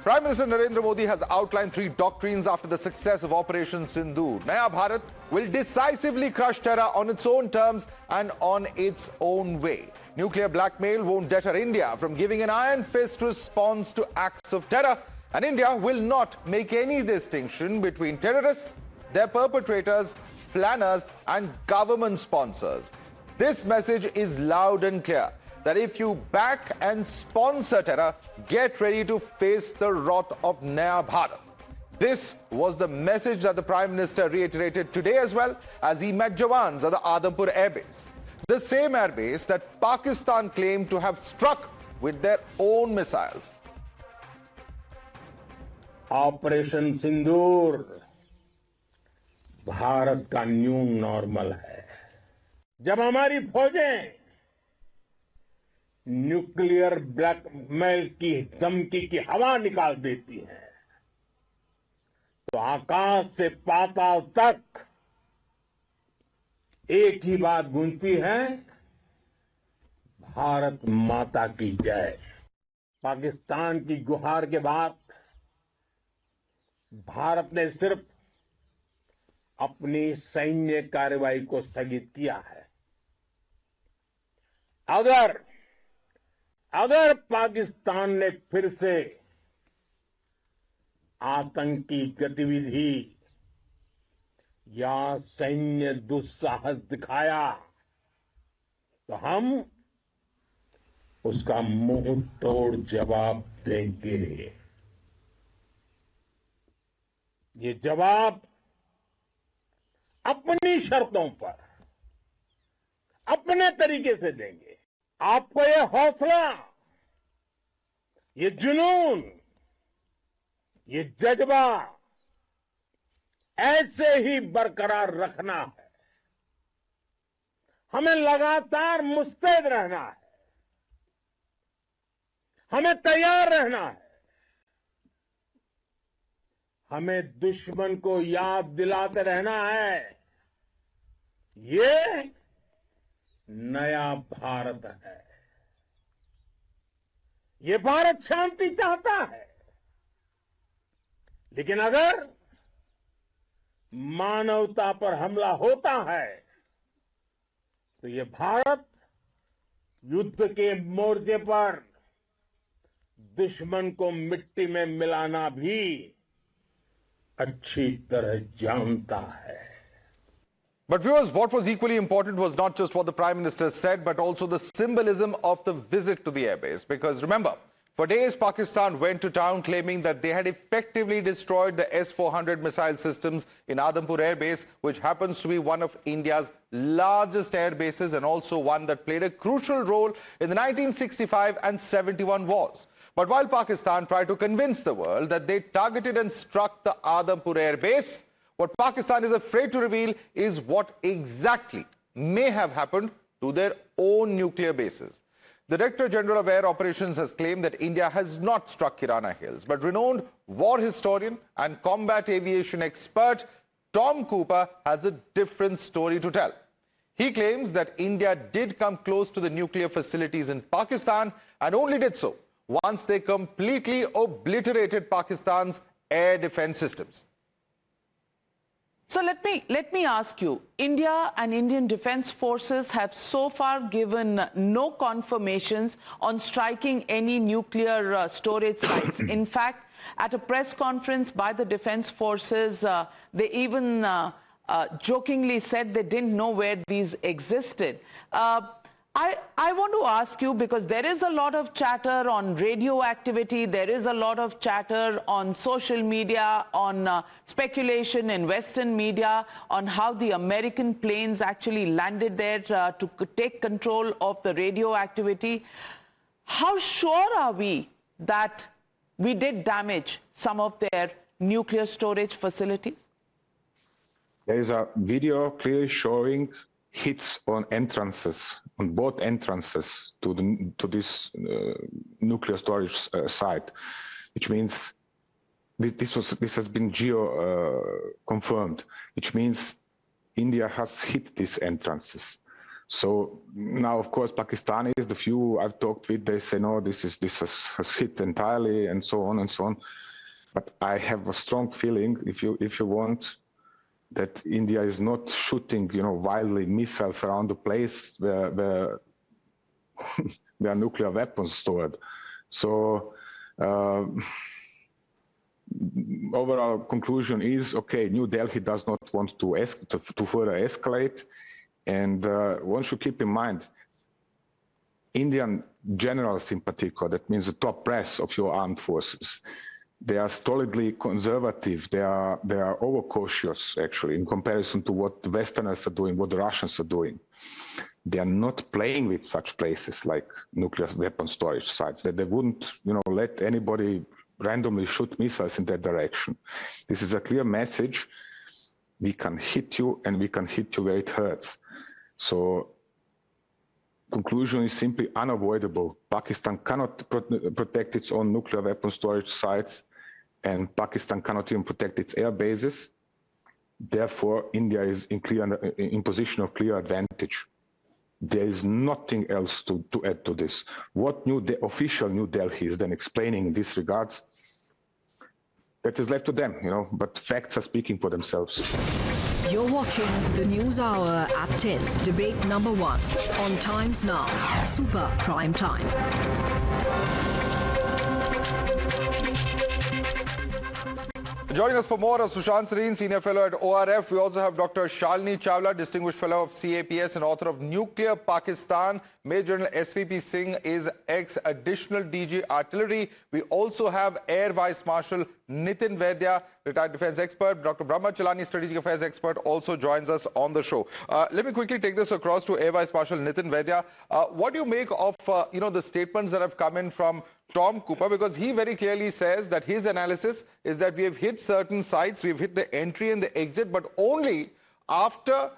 Prime Minister Narendra Modi has outlined 3 doctrines after the success of Operation Sindoor. Naya Bharat will decisively crush terror on its own terms and on its own way. Nuclear blackmail won't deter India from giving an iron fist response to acts of terror. And India will not make any distinction between terrorists, their perpetrators, planners and government sponsors. This message is loud and clear, that if you back and sponsor terror, get ready to face the wrath of Naya Bharat. This was the message that the Prime Minister reiterated today as well as he met Jawans at the Adampur airbase. The same airbase that Pakistan claimed to have struck with their own missiles. Operation Sindoor Bharat का new normal है। जब हमारी फौजें nuclear blackmail की धमकी की हवा निकाल देती हैं, तो आकाश से पाताल तक एक ही बात गूंजती है, भारत माता की जय। पाकिस्तान की गुहार के बाद भारत ने सिर्फ अपनी सैन्य कार्रवाई को स्थगित किया है। अगर पाकिस्तान ने फिर से आतंकी गतिविधि या सैन्य दुस्साहस दिखाया, तो हम उसका मुंह तोड़ जवाब देंगे। ये जवाब अपनी शर्तों पर, अपने तरीके से देंगे। आपको ये हौसला, ये जुनून, ये जज्बा ऐसे ही बरकरार रखना है। हमें लगातार मुस्तैद रहना है, हमें तैयार रहना है। हमें दुश्मन को याद दिलाते रहना है, ये नया भारत है। ये भारत शांति चाहता है, लेकिन अगर मानवता पर हमला होता है, तो ये भारत युद्ध के मोर्चे पर दुश्मन को मिट्टी में मिलाना भी अच्छी तरह जानता है। But viewers, what was equally important was not just what the Prime Minister said, but also the symbolism of the visit to the airbase. Because remember, for days Pakistan went to town claiming that they had effectively destroyed the S-400 missile systems in Adampur airbase, which happens to be one of India's largest air bases and also one that played a crucial role in the 1965 and 71 wars. But while Pakistan tried to convince the world that they targeted and struck the Adampur air base, what Pakistan is afraid to reveal is what exactly may have happened to their own nuclear bases. The Director General of Air Operations has claimed that India has not struck Kirana Hills, but renowned war historian and combat aviation expert Tom Cooper has a different story to tell. He claims that India did come close to the nuclear facilities in Pakistan and only did so once they completely obliterated Pakistan's air defense systems. So let me ask you, India and Indian Defence Forces have so far given no confirmations on striking any nuclear storage sites. In fact, at a press conference by the Defence Forces, they even jokingly said they didn't know where these existed. I want to ask you, because there is a lot of chatter on radioactivity, there is a lot of chatter on social media, on speculation in Western media, on how the American planes actually landed there to take control of the radioactivity. How sure are we that we did damage some of their nuclear storage facilities? There is a video clearly showing hits on entrances, on both entrances to this nuclear storage site, which means this has been confirmed, which means India has hit these entrances. So now, of course, Pakistanis, the few I've talked with, they say, no, this has hit entirely, and so on and so on. But I have a strong feeling, if you want, that India is not shooting, wildly missiles around the place where there are nuclear weapons stored. So overall conclusion is, okay, New Delhi does not want to further escalate. And one should keep in mind, Indian generals in particular, that means the top brass of your armed forces, they are stolidly conservative. They are overcautious, actually, in comparison to what the Westerners are doing, what the Russians are doing. They are not playing with such places like nuclear weapon storage sites. That they wouldn't, let anybody randomly shoot missiles in that direction. This is a clear message. We can hit you, and we can hit you where it hurts. So, conclusion is simply unavoidable. Pakistan cannot protect its own nuclear weapon storage sites, and Pakistan cannot even protect its air bases. Therefore, India is in position of clear advantage. There is nothing else to add to this. What the official New Delhi is then explaining in this regards, that is left to them, but facts are speaking for themselves. You're watching the News Hour at 10, debate number 1, on Times Now, Super Prime Time. Joining us for more are Sushant Sareen, Senior Fellow at ORF. We also have Dr. Shalini Chawla, Distinguished Fellow of CAPS and author of Nuclear Pakistan. Major General SVP Singh is ex-additional DG Artillery. We also have Air Vice Marshal Nitin Vaidya, retired defense expert. Dr. Brahma Chalani, Strategic Affairs expert, also joins us on the show. Let me quickly take this across to Air Vice Marshal Nitin Vaidya. What do you make of the statements that have come in from Tom Cooper, because he very clearly says that his analysis is that we have hit certain sites, we've hit the entry and the exit, but only after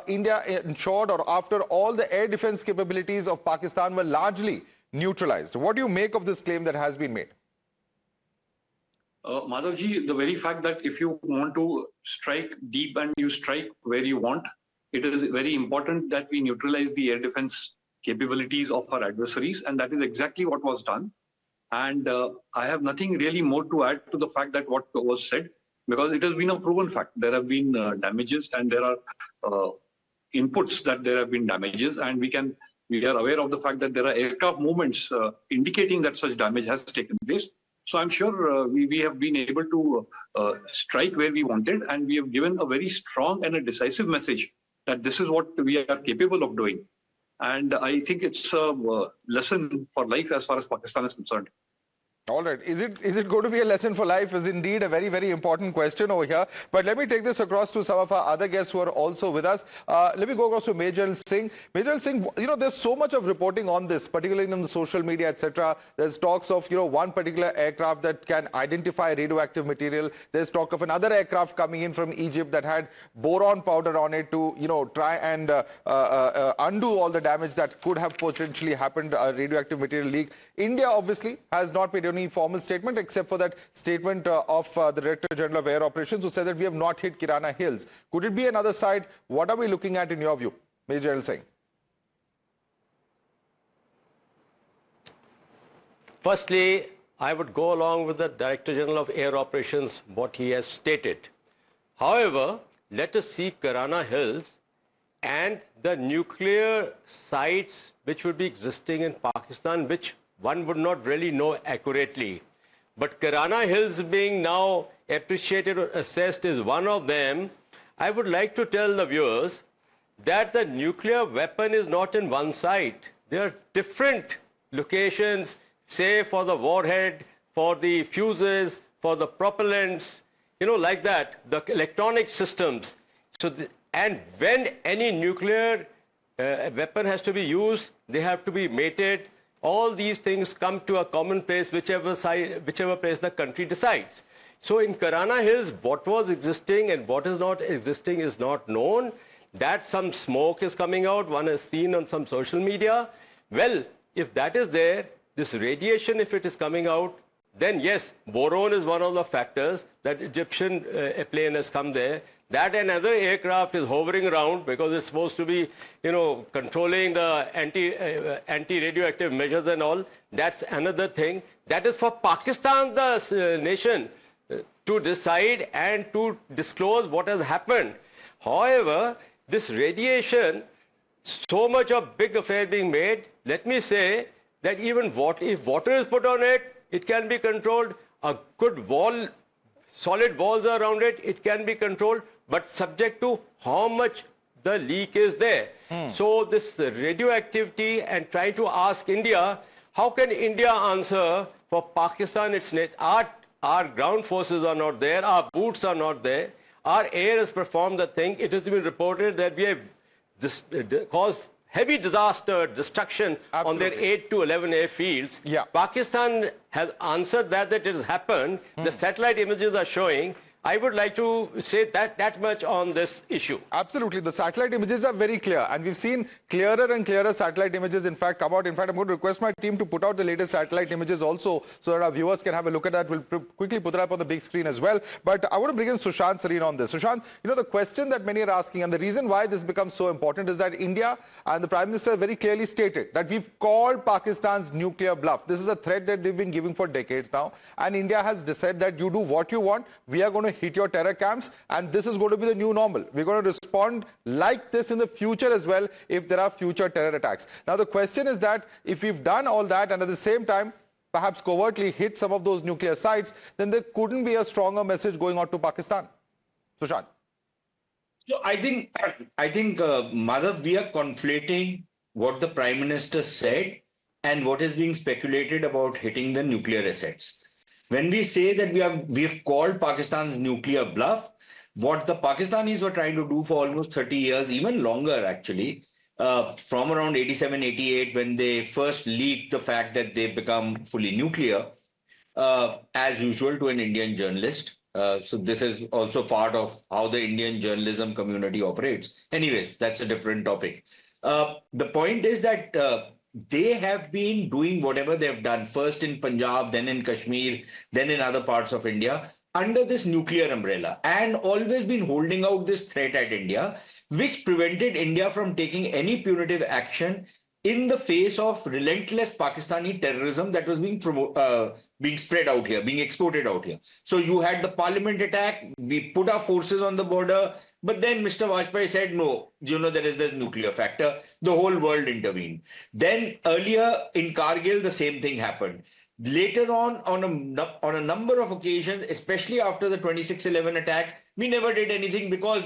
India ensured, or after all the air defense capabilities of Pakistan were largely neutralized. What do you make of this claim that has been made? Madhavji, the very fact that if you want to strike deep and you strike where you want, it is very important that we neutralize the air defense capabilities of our adversaries, and that is exactly what was done. And I have nothing really more to add to the fact that what was said, because it has been a proven fact. There have been damages, and there are inputs that there have been damages, and we are aware of the fact that there are aircraft movements indicating that such damage has taken place. So I'm sure we have been able to strike where we wanted, and we have given a very strong and a decisive message that this is what we are capable of doing. And I think it's a lesson for life as far as Pakistan is concerned. All right. Is it going to be a lesson for life is indeed a very, very important question over here. But let me take this across to some of our other guests who are also with us. Let me go across to Major General Singh. Major General Singh, there's so much of reporting on this, particularly in the social media, etc. There's talks of, one particular aircraft that can identify radioactive material. There's talk of another aircraft coming in from Egypt that had boron powder on it to, try and undo all the damage that could have potentially happened, a radioactive material leak. India obviously has not made any formal statement except for that statement of the Director General of Air Operations, who said that we have not hit Kirana Hills. Could it be another site? What are we looking at in your view, Major General Singh? Firstly, I would go along with the Director General of Air Operations, what he has stated. However, let us see Kirana Hills and the nuclear sites which would be existing in Pakistan, which one would not really know accurately. But Kirana Hills being now appreciated or assessed is one of them. I would like to tell the viewers that the nuclear weapon is not in one site. There are different locations, say for the warhead, for the fuses, for the propellants, like that, the electronic systems. And when any nuclear weapon has to be used, they have to be mated. All these things come to a common place, whichever place the country decides. So in Kirana Hills, what was existing and what is not existing is not known. That some smoke is coming out, one has seen on some social media. Well, if that is there, this radiation, if it is coming out, then yes, boron is one of the factors. That Egyptian plane has come there. That another aircraft is hovering around because it's supposed to be, controlling the anti-radioactive measures and all. That's another thing. That is for Pakistan, the nation, to decide and to disclose what has happened. However, this radiation, so much of big affair being made, let me say that even if water is put on it, it can be controlled. A good wall, solid walls around it, it can be controlled, but subject to how much the leak is there. So this radioactivity and trying to ask India, how can India answer for Pakistan? Our ground forces are not there, our boots are not there, our air has performed the thing. It has been reported that we have caused heavy disaster, destruction on their 8 to 11 airfields. Yeah. Pakistan has answered that it has happened. The satellite images are showing. I would like to say that much on this issue. Absolutely. The satellite images are very clear, and we've seen clearer and clearer satellite images in fact come out. In fact, I'm going to request my team to put out the latest satellite images also so that our viewers can have a look at that. We'll quickly put that up on the big screen as well. But I want to bring in Sushant Sareen on this. Sushant, the question that many are asking, and the reason why this becomes so important, is that India and the Prime Minister very clearly stated that we've called Pakistan's nuclear bluff. This is a threat that they've been giving for decades now, and India has decided that you do what you want. We are going to hit your terror camps, and this is going to be the new normal. We're going to respond like this in the future as well if there are future terror attacks. Now the question is that if we've done all that and at the same time perhaps covertly hit some of those nuclear sites, then there couldn't be a stronger message going out to Pakistan. Sushant. So I think Madhav, we are conflating what the Prime Minister said and what is being speculated about hitting the nuclear assets. When we say that we have called Pakistan's nuclear bluff, what the Pakistanis were trying to do for almost 30 years, even longer actually, from around 87, 88, when they first leaked the fact that they've become fully nuclear, as usual to an Indian journalist. So this is also part of how the Indian journalism community operates. Anyways, that's a different topic. The point is that they have been doing whatever they've done, first in Punjab, then in Kashmir, then in other parts of India, under this nuclear umbrella, and always been holding out this threat at India, which prevented India from taking any punitive action in the face of relentless Pakistani terrorism that was being spread out here, being exported out here. So you had the parliament attack, we put our forces on the border, but then Mr. Vajpayee said, no, there is this nuclear factor. The whole world intervened. Then earlier in Kargil, the same thing happened. Later on a number of occasions, especially after the 26/11 attacks, we never did anything because,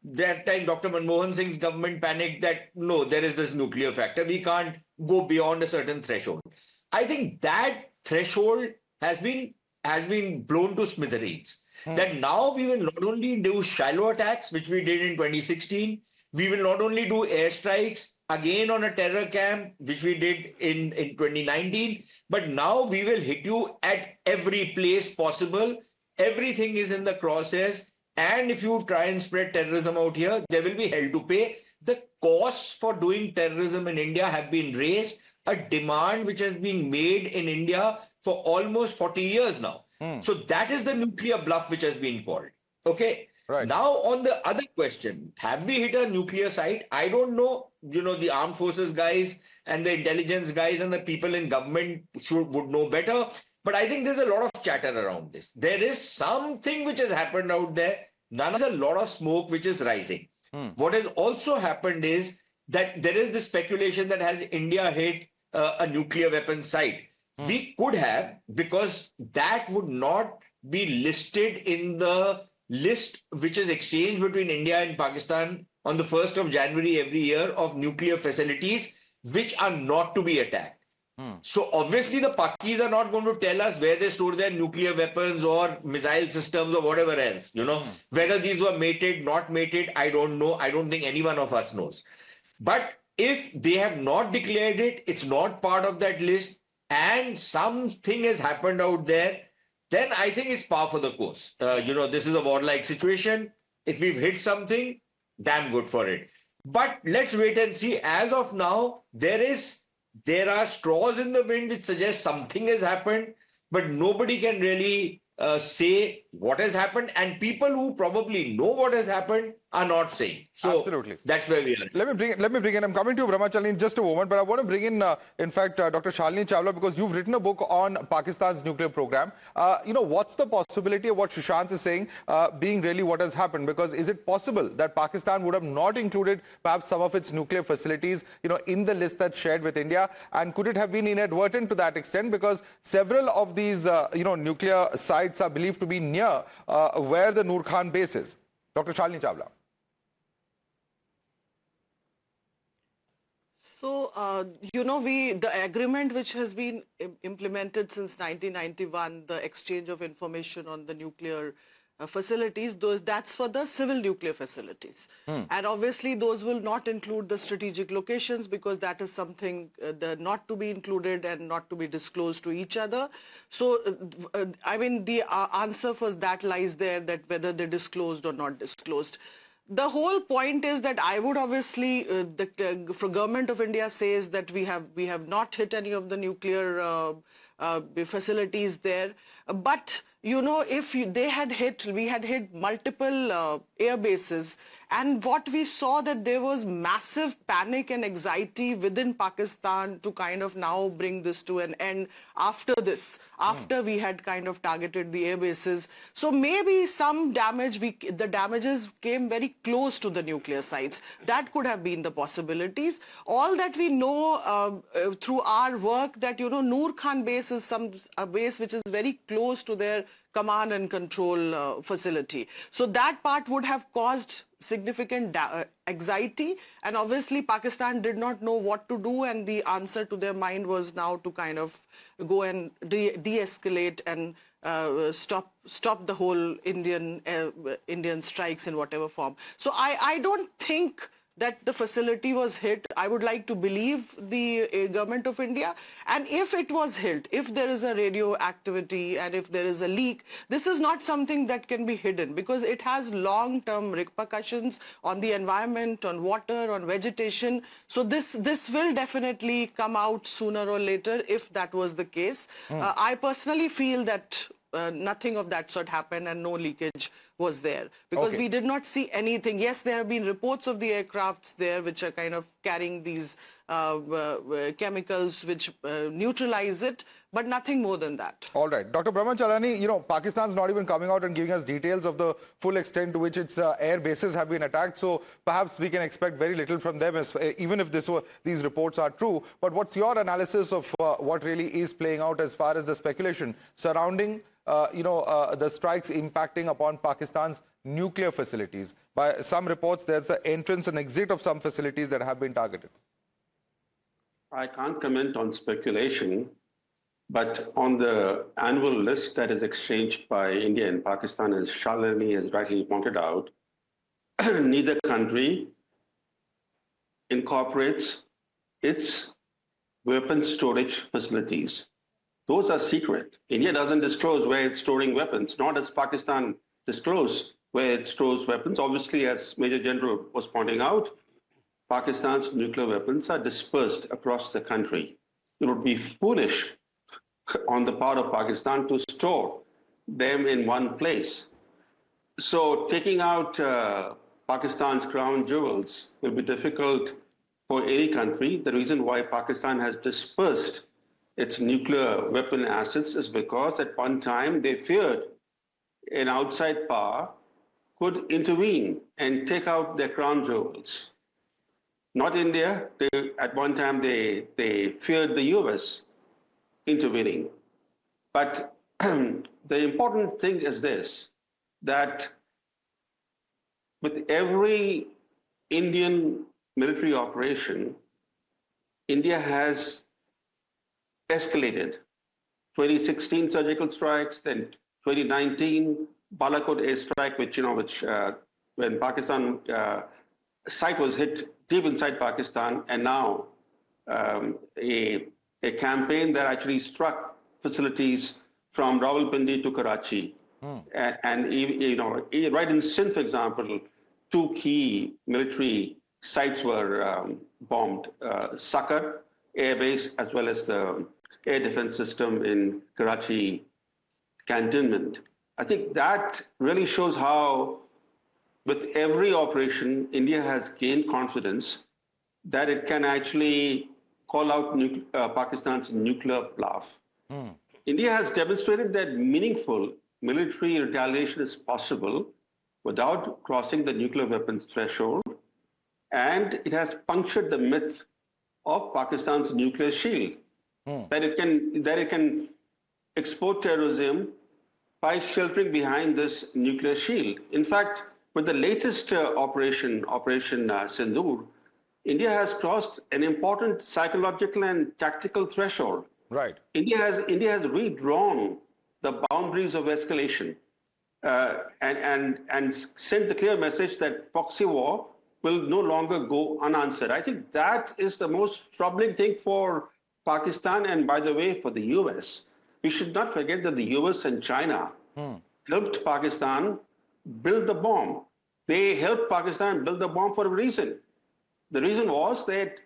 that time Dr. Manmohan Singh's government panicked that, no, there is this nuclear factor. We can't go beyond a certain threshold. I think that threshold has been blown to smithereens. That now we will not only do shallow attacks, which we did in 2016, we will not only do airstrikes again on a terror camp, which we did in 2019, but now we will hit you at every place possible. Everything is in the crosshairs. And if you try and spread terrorism out here, there will be hell to pay. The costs for doing terrorism in India have been raised, a demand which has been made in India for almost 40 years now. So that is the nuclear bluff which has been called. Okay. Right. Now on the other question, have we hit a nuclear site? I don't know. The armed forces guys and the intelligence guys and the people in government would know better. But I think there's a lot of chatter around this. There is something which has happened out there. There's a lot of smoke which is rising. What has also happened is that there is this speculation that has India hit a nuclear weapon site. We could have, because that would not be listed in the list which is exchanged between India and Pakistan on the 1st of January every year of nuclear facilities which are not to be attacked. So obviously the Pakis are not going to tell us where they store their nuclear weapons or missile systems or whatever else. Whether these were mated, not mated, I don't know. I don't think any one of us knows. But if they have not declared it, it's not part of that list, and something has happened out there, then I think it's par for the course. This is a warlike situation. If we've hit something, damn good for it. But let's wait and see. As of now, there are straws in the wind which suggest something has happened. but nobody can really say what has happened, and people who probably know what has happened are not saying. So absolutely, that's where we are. Let me bring in. I'm coming to you, Brahmachalani, in just a moment, but I want to bring in fact, Dr. Shalini Chawla, because you've written a book on Pakistan's nuclear program. What's the possibility of what Sushant is saying being really what has happened? Because is it possible that Pakistan would have not included perhaps some of its nuclear facilities, in the list that's shared with India? And could it have been inadvertent to that extent? Because several of these, nuclear sites are believed to be near where the Noor Khan base is. Dr. Shalini Chawla. So, the agreement which has been implemented since 1991, the exchange of information on the nuclear facilities, that's for the civil nuclear facilities. And obviously, those will not include the strategic locations, because that is something not to be included and not to be disclosed to each other. So, the answer for that lies there, that whether they're disclosed or not disclosed. The whole point is that I would obviously, the government of India says that we have not hit any of the nuclear facilities there. But, if they had hit, we had hit multiple air bases, and what we saw that there was massive panic and anxiety within Pakistan to kind of now bring this to an end after this, after we had kind of targeted the air bases. So maybe some damage, the damages came very close to the nuclear sites. That could have been the possibilities. All that we know through our work that, Noor Khan base is a base which is very close to their command and control facility. So that part would have caused significant anxiety, and obviously Pakistan did not know what to do, and the answer to their mind was now to kind of go and de-escalate and stop the whole Indian strikes in whatever form. So I don't think that the facility was hit. I would like to believe the government of India. And if it was hit, if there is a radioactivity and if there is a leak, this is not something that can be hidden, because it has long-term repercussions on the environment, on water, on vegetation. So this will definitely come out sooner or later if that was the case. I personally feel that nothing of that sort happened and no leakage was there, because we did not see anything. Yes, there have been reports of the aircrafts there which are kind of carrying these chemicals which neutralize it, but nothing more than that. All right. Dr. Brahmachalani, Pakistan's not even coming out and giving us details of the full extent to which its air bases have been attacked, so perhaps we can expect very little from them, even if these reports are true. But what's your analysis of what really is playing out as far as the speculation surrounding the strikes impacting upon Pakistan's nuclear facilities? By some reports, there's the entrance and exit of some facilities that have been targeted. I can't comment on speculation, but on the annual list that is exchanged by India and Pakistan, as Shalini has rightly pointed out, neither country incorporates its weapons storage facilities. Those are secret. India doesn't disclose where it's storing weapons, nor does Pakistan disclose where it stores weapons. Obviously, as Major General was pointing out, Pakistan's nuclear weapons are dispersed across the country. It would be foolish on the part of Pakistan to store them in one place. So taking out Pakistan's crown jewels will be difficult for any country. The reason why Pakistan has dispersed its nuclear weapon assets is because at one time they feared an outside power could intervene and take out their crown jewels. Not India. At one time they feared the US intervening. But the important thing is this, that with every Indian military operation, India has escalated. 2016 surgical strikes, then 2019 Balakot airstrike, which when Pakistan site was hit deep inside Pakistan, and now a campaign that actually struck facilities from Rawalpindi to Karachi, and right in Sindh, for example, two key military sites were bombed: Sakar Air Base as well as the air defense system in Karachi cantonment. I think that really shows how, with every operation, India has gained confidence that it can actually call out Pakistan's nuclear bluff. India has demonstrated that meaningful military retaliation is possible without crossing the nuclear weapons threshold, and it has punctured the myth of Pakistan's nuclear shield, that it can export terrorism by sheltering behind this nuclear shield. In fact, with the latest Operation Sindoor, India has crossed an important psychological and tactical threshold. Right. India has redrawn the boundaries of escalation and sent the clear message that proxy war will no longer go unanswered. I think that is the most troubling thing for Pakistan, and by the way, for the US. We should not forget that the US and China helped Pakistan build the bomb. They helped Pakistan build the bomb for a reason. The reason was that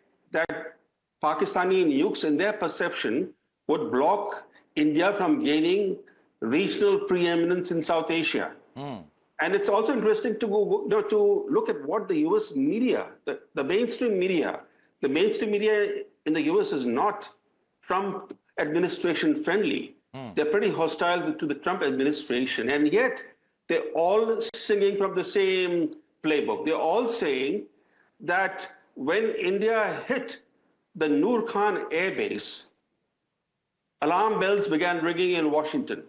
Pakistani nukes, in their perception, would block India from gaining regional preeminence in South Asia. And it's also interesting to look at what the US media, the mainstream media in the US is not Trump administration friendly. They're pretty hostile to the Trump administration, and yet they're all singing from the same playbook. They're all saying that when India hit the Noor Khan air base, alarm bells began ringing in Washington.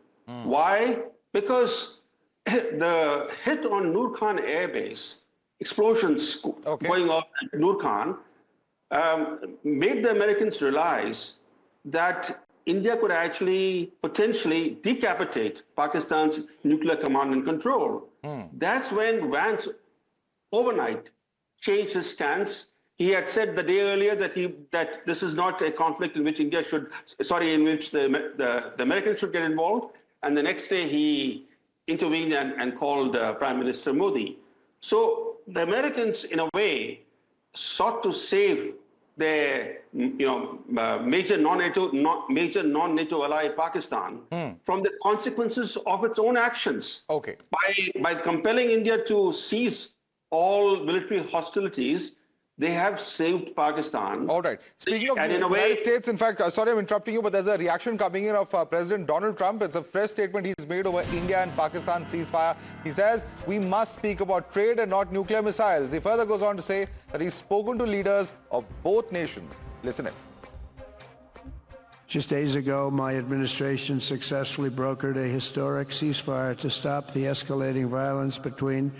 Why? Because the hit on Noor Khan air base, explosions going off at Noor Khan, made the Americans realize that India could actually potentially decapitate Pakistan's nuclear command and control. That's when Vance overnight changed his stance. He had said the day earlier that this is not a conflict in which in which the Americans should get involved, and the next day he intervened and called Prime Minister Modi. So the Americans, in a way, sought to save their major non-NATO ally Pakistan from the consequences of its own actions. By compelling India to cease all military hostilities, they have saved Pakistan. All right. Speaking of the United States, in fact, sorry I'm interrupting you, but there's a reaction coming in of President Donald Trump. It's a fresh statement he's made over India and Pakistan ceasefire. He says, we must speak about trade and not nuclear missiles. He further goes on to say that he's spoken to leaders of both nations. Listen in. Just days ago, my administration successfully brokered a historic ceasefire to stop the escalating violence between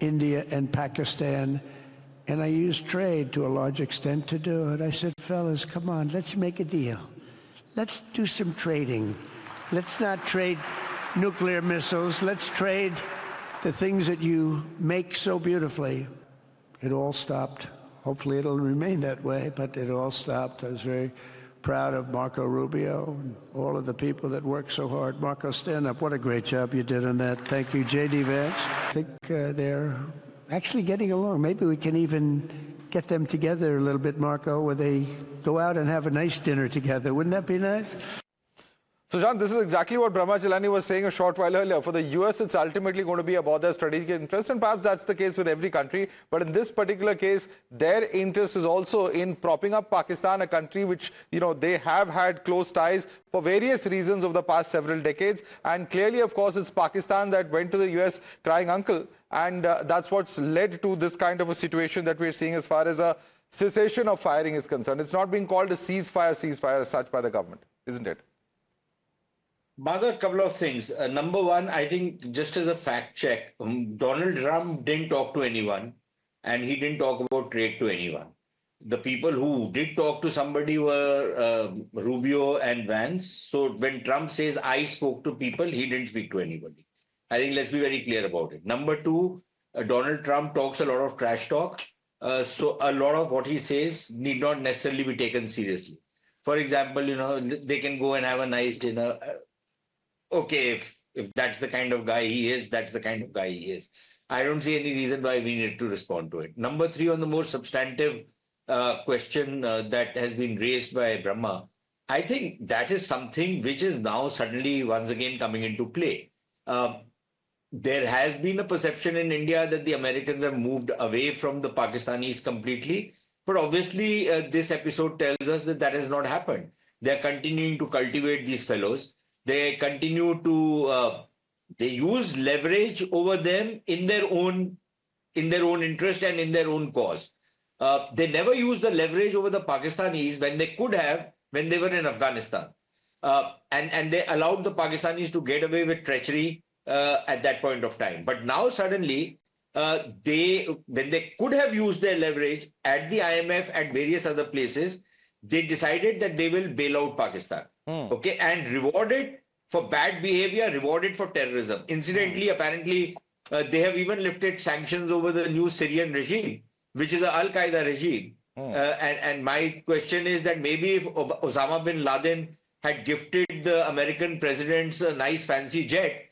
India and Pakistan. And I used trade to a large extent to do it. I said, fellas, come on, let's make a deal. Let's do some trading. Let's not trade nuclear missiles. Let's trade the things that you make so beautifully. It all stopped. Hopefully it'll remain that way, but it all stopped. I was very proud of Marco Rubio and all of the people that worked so hard. Marco, stand up. What a great job you did on that. Thank you, J.D. Vance. I think they're actually getting along. Maybe we can even get them together a little bit, Marco, where they go out and have a nice dinner together. Wouldn't that be nice? So, John, this is exactly what Brahma Chelani was saying a short while earlier. For the US, it's ultimately going to be about their strategic interest, and perhaps that's the case with every country. But in this particular case, their interest is also in propping up Pakistan, a country which, they have had close ties for various reasons over the past several decades. And clearly, of course, it's Pakistan that went to the US crying uncle. And that's what's led to this kind of a situation that we're seeing as far as a cessation of firing is concerned. It's not being called a ceasefire as such by the government, isn't it? Madhav, a couple of things. Number one, I think just as a fact check, Donald Trump didn't talk to anyone and he didn't talk about trade to anyone. The people who did talk to somebody were Rubio and Vance. So when Trump says, I spoke to people, he didn't speak to anybody. I think let's be very clear about it. Number two, Donald Trump talks a lot of trash talk. So a lot of what he says need not necessarily be taken seriously. For example, they can go and have a nice dinner. Okay, if that's the kind of guy he is, that's the kind of guy he is. I don't see any reason why we need to respond to it. Number three, on the more substantive question that has been raised by Brahma, I think that is something which is now suddenly once again coming into play. There has been a perception in India that the Americans have moved away from the Pakistanis completely. But obviously, this episode tells us that that has not happened. They're continuing to cultivate these fellows. They continue to, they use leverage over them in their own interest and in their own cause. They never used the leverage over the Pakistanis when they could have, when they were in Afghanistan. And they allowed the Pakistanis to get away with treachery at that point of time. But now suddenly, when they could have used their leverage at the IMF, at various other places, they decided that they will bail out Pakistan. Okay, and rewarded for bad behavior, rewarded for terrorism. Incidentally, apparently, they have even lifted sanctions over the new Syrian regime, which is an Al-Qaeda regime. And my question is that maybe if Osama bin Laden had gifted the American presidents a nice fancy jet,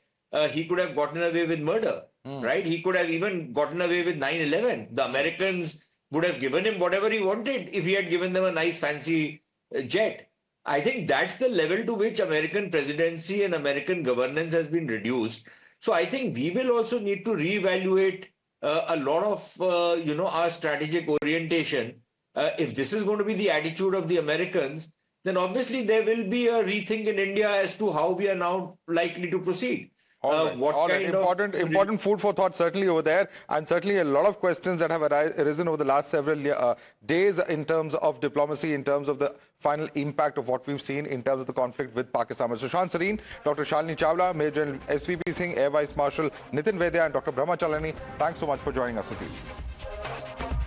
he could have gotten away with murder, right? He could have even gotten away with 9/11. The Americans would have given him whatever he wanted if he had given them a nice fancy jet. I think that's the level to which American presidency and American governance has been reduced. So I think we will also need to reevaluate a lot of, our strategic orientation. If this is going to be the attitude of the Americans, then obviously there will be a rethink in India as to how we are now likely to proceed. Important food for thought certainly over there, and certainly a lot of questions that have arisen over the last several days in terms of diplomacy, in terms of the final impact of what we've seen in terms of the conflict with Pakistan. Mr. Sushant Sareen, Dr. Shalini Chawla, Major General SVP Singh, Air Vice Marshal Nitin Vaidya and Dr. Brahma Chalani, thanks so much for joining us this evening.